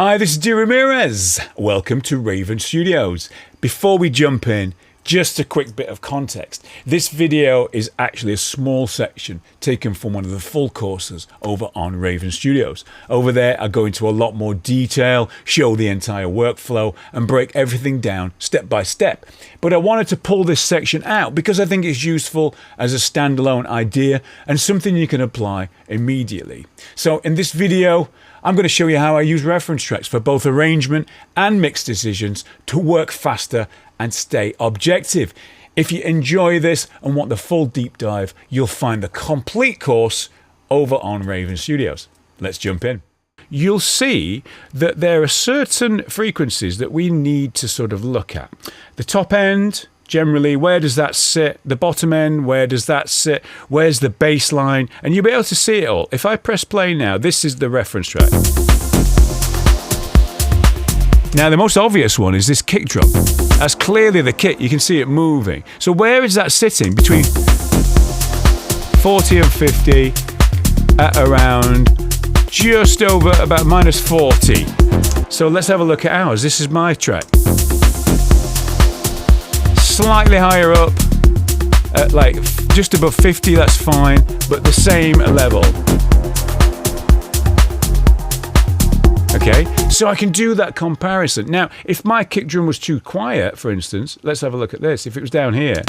Hi, this is Ramirez. Welcome to Raven Studios. Before we jump in, just a quick bit of context. This video is actually a small section taken from one of the full courses over on Raven Studios. Over there, I go into a lot more detail, show the entire workflow, and break everything down step by step. But I wanted to pull this section out because I think it's useful as a standalone idea and something you can apply immediately. So in this video, I'm going to show you how I use reference tracks for both arrangement and mix decisions to work faster and stay objective. If you enjoy this and want the full deep dive, you'll find the complete course over on Raven Studios. Let's jump in. You'll see that there are certain frequencies that we need to sort of look at. The top end, generally, where does that sit? The bottom end, where does that sit? Where's the bass line? And you'll be able to see it all. If I press play now, this is the reference track. Now, the most obvious one is this kick drum. That's clearly the kick. You can see it moving. So where is that sitting? Between 40 and 50 at around just over about minus 40. So let's have a look at ours. This is my track. Slightly higher up at like just above 50, that's fine, but the same level. Okay, so I can do that comparison. Now, if my kick drum was too quiet, for instance, let's have a look at this. If it was down here,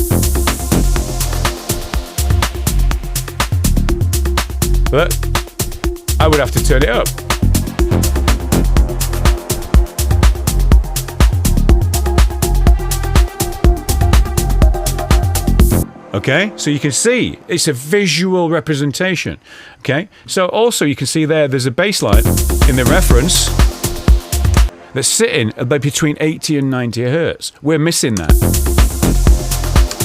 but I would have to turn it up. Okay, so you can see it's a visual representation. Okay, so also you can see there's a bass line in the reference that's sitting about between 80 and 90 hertz. We're missing that.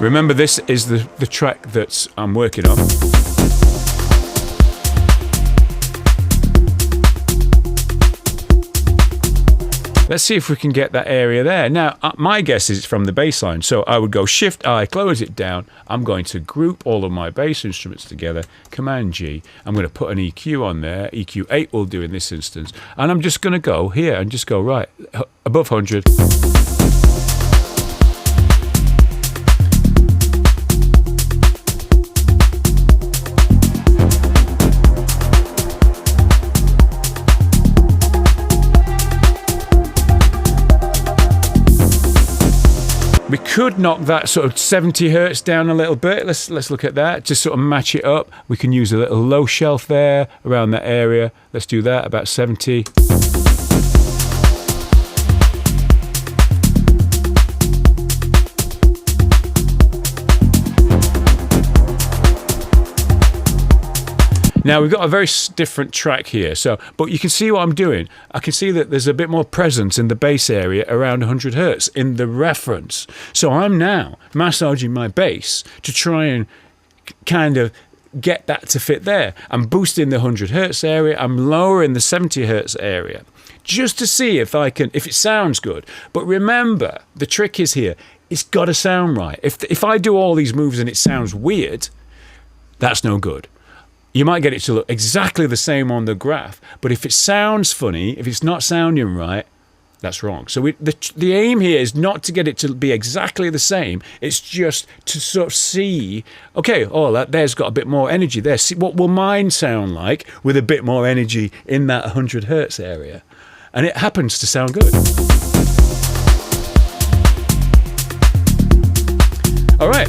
Remember, this is the track that I'm working on. Let's see if we can get that area there. Now, my guess is it's from the bass line. So I would go Shift-I, close it down. I'm going to group all of my bass instruments together, Command-G. I'm going to put an EQ on there. EQ 8 will do in this instance. And I'm just going to go here and just go right, above 100. We could knock that sort of 70 hertz down a little bit. Let's look at that. Just sort of match it up. We can use a little low shelf there around that area. Let's do that, about 70. Now we've got a very different track here, but you can see what I'm doing. I can see that there's a bit more presence in the bass area around 100 hertz in the reference. So I'm now massaging my bass to try and kind of get that to fit there. I'm boosting the 100 hertz area. I'm lowering the 70 hertz area just to see if it sounds good. But remember, the trick is here. It's got to sound right. If I do all these moves and it sounds weird, that's no good. You might get it to look exactly the same on the graph, but if it sounds funny, if it's not sounding right, that's wrong. So the aim here is not to get it to be exactly the same. It's just to sort of see, okay, there's got a bit more energy there. See, what will mine sound like with a bit more energy in that 100 hertz area? And it happens to sound good. All right.